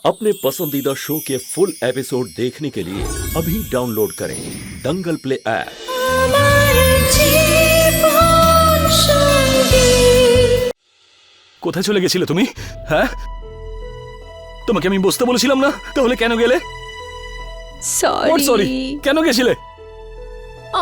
अपने पसंदीदा शो के फुल एपिसोड देखने के लिए अभी डाउनलोड करें दंगल प्ले ऐप। কোথায় চলে গেছিলে তুমি? হ্যাঁ, তোমাকে আমি বসতে বলেছিলাম না? তাহলে কেন গেলে? সরি, কেন গেছিলে?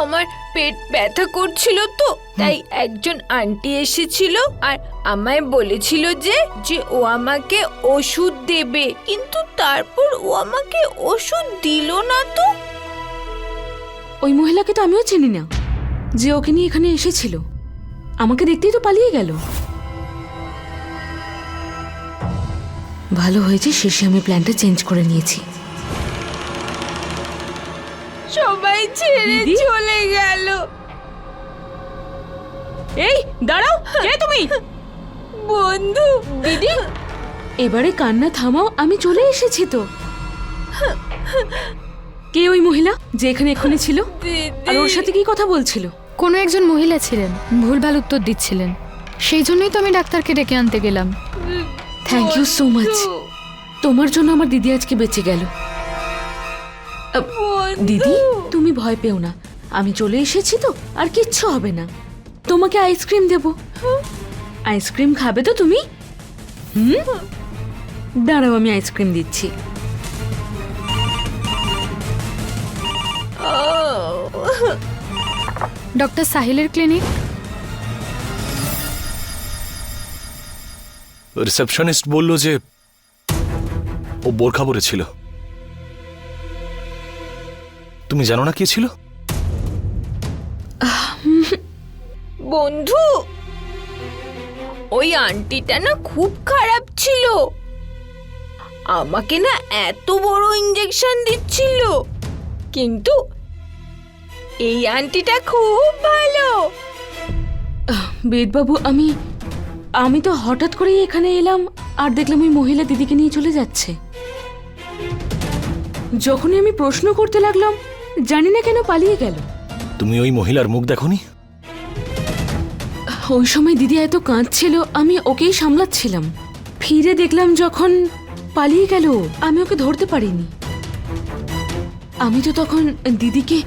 আমার পেট ব্যথা করছিল তো, তাই একজন আন্টি এসেছিল আর আমায় বলেছিল যে ও আমাকে ওষুধ দেবে, কিন্তু তারপর ও আমাকে ওষুধ দিল না। তো ওই মহিলাকে তো আমিও চিনি না, যে ওকে নিয়ে এখানে এসেছিল। আমাকে দেখতেই তো পালিয়ে গেল। ভালো হয়েছে শেষে আমি প্ল্যানটা চেঞ্জ করে নিয়েছি। সবাই ছেড়ে চলে গেল। এই দাঁড়াও, কে তুমি? বন্ধু। দিদি, এবারে কান্না থামাও, আমি চলে এসেছি তো। কে ওই মহিলা যে এখানে এক্ষুনি ছিল? আর ওর সাথে কি কথা বলছিল? কোনো একজন মহিলা ছিলেন, ভুলভাল উত্তর দিচ্ছিলেন, সেই জন্যই তো আমি ডাক্তারকে ডেকে আনতে গেলাম। Thank you so much. তোমার জন্য আমার দিদি আজকে বেঁচে গেল। দিদি, তুমি ভয় পেও না, আমি চলে এসেছি তো, আর কিচ্ছু হবে না। তোমাকে আইসক্রিম দেব। আইসক্রিম খাবে তো তুমি? দাঁড়াও, আমি আইসক্রিম দিচ্ছি। Doctor সাহিলের clinic. রিসেপশনিস্ট বলল যে ও বোরখা পরেছিল। তুমি জানো না কি ছিল? বন্ধু, ওই আন্টিটা না খুব খারাপ ছিল। আমাকে না এত বড় ইঞ্জেকশন দিচ্ছিল, কিন্তু এই আন্টিটা খুব ভালো। বেদবাবু, আমি তো হঠাৎ করেই এখানে এলাম আর দেখলাম ওই মহিলা দিদিকে নিয়ে চলে যাচ্ছে। যখনই আমি প্রশ্ন করতে লাগলাম, জানি না কেন পালিয়ে গেল। তুমি ওই মহিলার মুখ দেখোনি? ওই সময় দিদি এত কাঁদছিল, আমি ওকেই সামলাচ্ছিলাম। ফিরে দেখলাম যখন পালিয়ে গেল, আমি ওকে ধরতে পারিনি। আমি তো তখন দিদিকে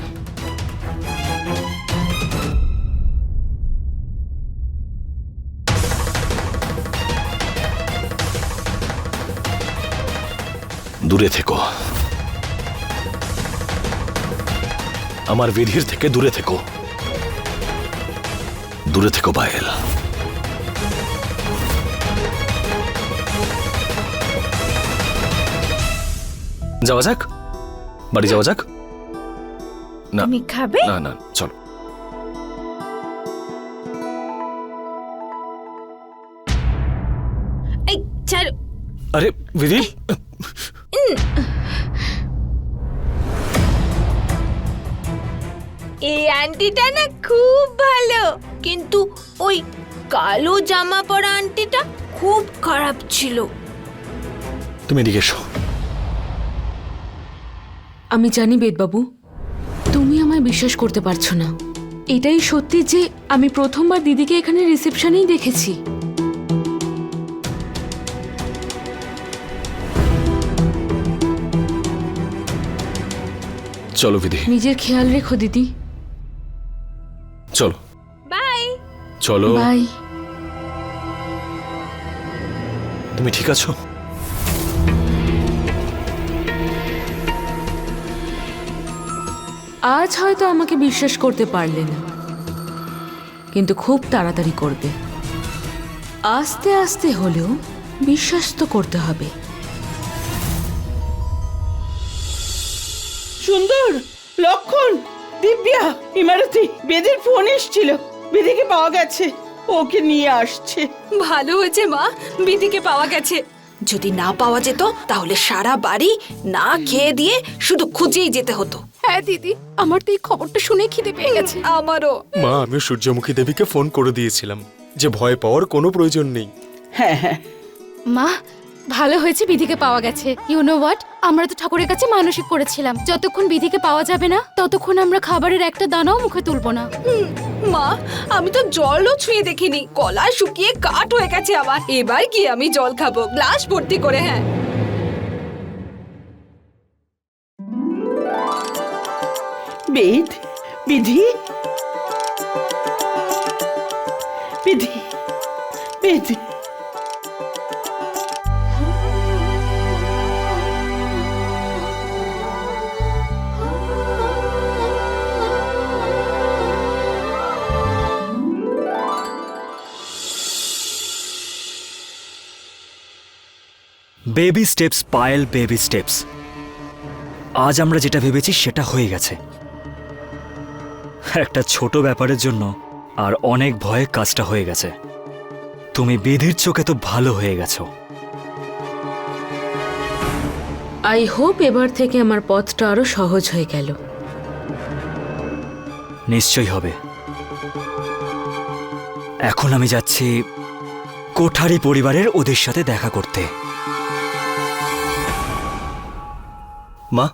দূরে থেকো, আমার বিধির থেকে দূরে থেকো, দূরে থেকো পায়েল। যাওয়া যাক, বাড়ি যাওয়া যাক। না, তুমি খাবে? না না, চলো। এই ছাড়। আরে বিধি, এই আন্টিটা না খুব ভালো, কিন্তু ওই কালো জামা পরা আন্টিটা খুব খারাপ ছিল। তুমি এদিকে এসো। আমি জানি বেদবাবু, তুমি আমায় বিশ্বাস করতে পারছো না। এটাই সত্যি যে আমি প্রথমবার দিদিকে এখানে রিসেপশনেই দেখেছি। চলো বিধি, নিজের খেয়াল রেখো দিদি। চলো। বাই। চলো। বাই। তুমি ঠিক আছো? আজ হয়তো আমাকে বিশ্বাস করতে পারলে না, কিন্তু খুব তাড়াতাড়ি করবে। আস্তে আস্তে হলেও বিশ্বাস তো করতে হবে। সুন্দর, লক্ষণ, দিব্যা, ইমারতি, বেদের ফোন এসেছিল। বেদিকে পাওয়া গেছে, ওকে নিয়ে আসছে। ভালো হয়েছে মা, বিধিকে পাওয়া গেছে। যদি না পাওয়া যেত তাহলে সারা বাড়ি না খেয়ে দিয়ে শুধু খুঁজেই যেতে হতো। হ্যাঁ দিদি, আমার তো এই খবরটা শুনে খিদে পেয়ে গেছে। আমারও। মা, আমি সূর্যমুখী দেবীকে ফোন করে দিয়েছিলাম যে ভয় পাওয়ার কোনো প্রয়োজন নেই। হ্যাঁ হ্যাঁ, মা, ভালো হয়েছে বিধিকে পাওয়া গেছে। ইউ নো হোয়াট, আমরা তো ঠাকুরের কাছে মানসিক করেছিলাম যতক্ষণ বিধিকে পাওয়া যাবে না ততক্ষণ আমরা খাবারের একটা দানাও মুখে তুলবো না। মা, আমি তো জলও ছুঁয়ে দেখিনি, গলা শুকিয়ে কাঠ হয়ে গেছে আমার। এবার কি আমি জল খাবো গ্লাস ভর্তি করে। হ্যাঁ, Ved, Bidhi, Bidhi, Ved. Baby steps Payel, baby steps. আজ আমরা যেটা ভেবেছি সেটা হয়ে গেছে। একটা ছোট ব্যাপারের জন্য আর অনেক ভয়ে কাজটা হয়ে গেছে। তুমি বিধির চোখে তো ভালো হয়ে গেছো। আই হোপ এবার থেকে আমার পথটা আরো সহজ হয়ে গেল। নিশ্চয়ই হবে। এখন আমি যাচ্ছি কোঠারি পরিবারের ওদের সাথে দেখা করতে। মা,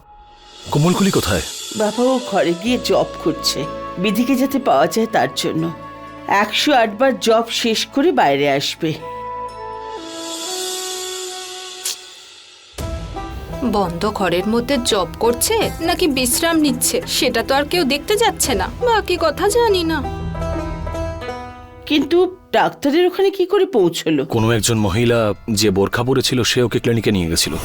কোমলকুলি কোথায়? বাবা ও ঘরে গিয়ে জব করছে, বিধিকে যাতে পাওয়া যায় তার জন্য। 108 বার জব শেষ করে বাইরে আসবে। বন্ধ ঘরের মধ্যে জব করছে নাকি বিশ্রাম নিচ্ছে সেটা তো আর কেউ দেখতে যাচ্ছে না। বাকি কথা জানি না। কিন্তু ডাক্তারের ওখানে কি করে পৌঁছলো? কোনো একজন মহিলা যে বোরখা পরেছিল সে ওকে ক্লিনিকে নিয়ে গেছিল।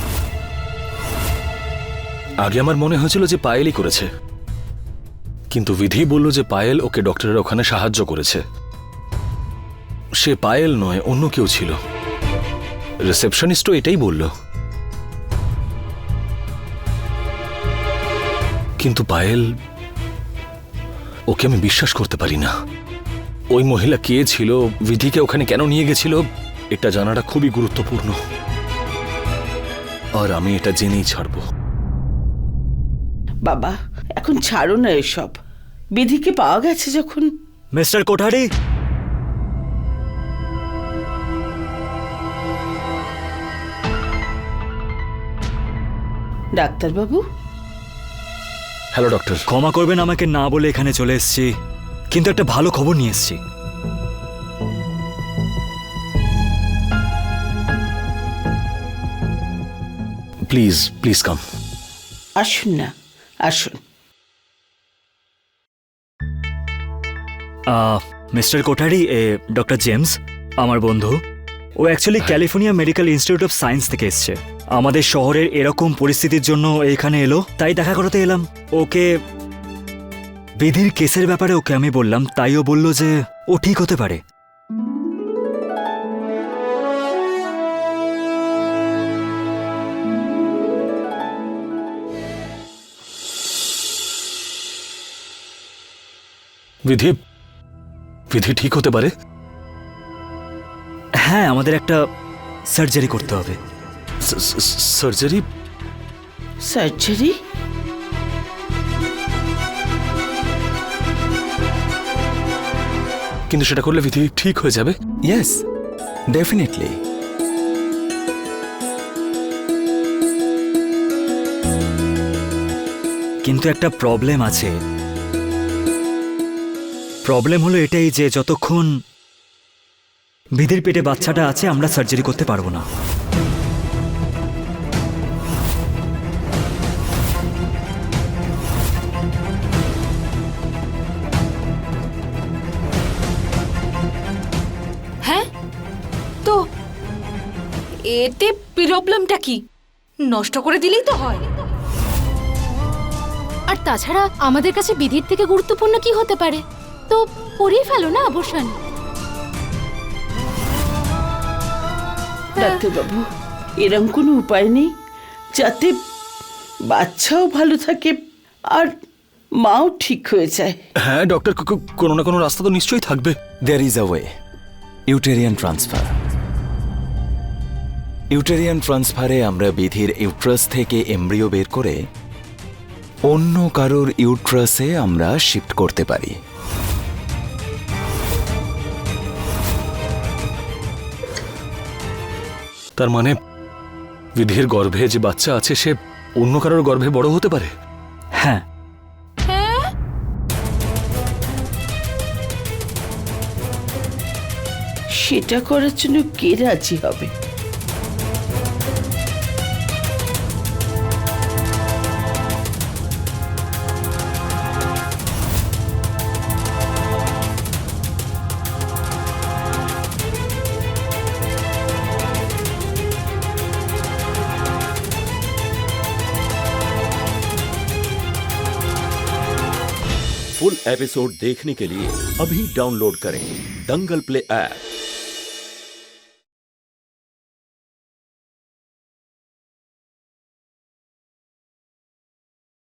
আগে আমার মনে হয়েছিল যে পায়েলই করেছে, কিন্তু বিধি বলল যে পায়েল ওকে ডক্টরের ওখানে সাহায্য করেছে। সে পায়েল নয়, অন্য কেউ ছিল। রিসেপশনিস্টও এটাই বলল। কিন্তু পায়েল, ওকে আমি বিশ্বাস করতে পারি না। ওই মহিলা কে ছিল, বিধিকে ওখানে কেন নিয়ে গেছিল, এটা জানাটা খুবই গুরুত্বপূর্ণ। আর আমি এটা জেনেই ছাড়বো। বাবা এখন ছাড়ো না এসব। বিধিকে পাওয়া গেছে যখন। মিস্টার কোঠারি, ডাক্তারবাবু। Hello doctor. ক্ষমা করবেন আমাকে না বলে এখানে চলে এসেছি, কিন্তু একটা ভালো খবর নিয়ে এসেছি। Please please come. আসুন না, আসুন। মিস্টার কোঠারি, ডক্টর জেমস আমার বন্ধু। ও actually California medical institute of science থেকে এসছে। আমাদের শহরের এরকম পরিস্থিতির জন্য এখানে এলো, তাই দেখা করতে এলাম। ওকে বিধির কেসের ব্যাপারে ওকে আমি বললাম, তাই ও বলল যে ও ঠিক হতে পারে। বিধি বিধি ঠিক হতে পারে? হ্যাঁ, আমাদের একটা সার্জারি করতে হবে। সার্জারি? সার্জারি? কিন্তু সেটা করলে বিধি ঠিক হয়ে যাবে? Yes, definitely. কিন্তু একটা প্রবলেম আছে। প্রবলেম হলো এটাই যে যতক্ষণ বিধির পেটে বাচ্চাটা আছে আমরা সার্জারি করতে পারবো না। হ্যাঁ, তো এতে প্রবলেমটা কি? নষ্ট করে দিলেই তো হয়। আর তাছাড়া আমাদের কাছে বিধির থেকে গুরুত্বপূর্ণ কি হতে পারে? তো করিয়ে ফেলো না অবসান। ডাক্তারবাবু, এরম কোনো উপায় নেই যাতে বাচ্চাও ভালো থাকে আর মাও ঠিক হয়ে যায়? হ্যাঁ ডক্টর, কোনো না কোনো রাস্তা তো নিশ্চয়ই থাকবে। There is a way. Uterine transfer. Uterine ট্রান্সফারে আমরা বিধির ইউট্রাস থেকে এমব্রিও বের করে অন্য কারোর ইউট্রাসে আমরা শিফট করতে পারি। তার মানে বিধির গর্ভে যে বাচ্চা আছে সে অন্য কারোর গর্ভে বড় হতে পারে? হ্যাঁ। সেটা করার জন্য কে রাজি হবে? फुल एपिसोड देखने के लिए अभी डाउनलोड करें दंगल प्ले ऐप।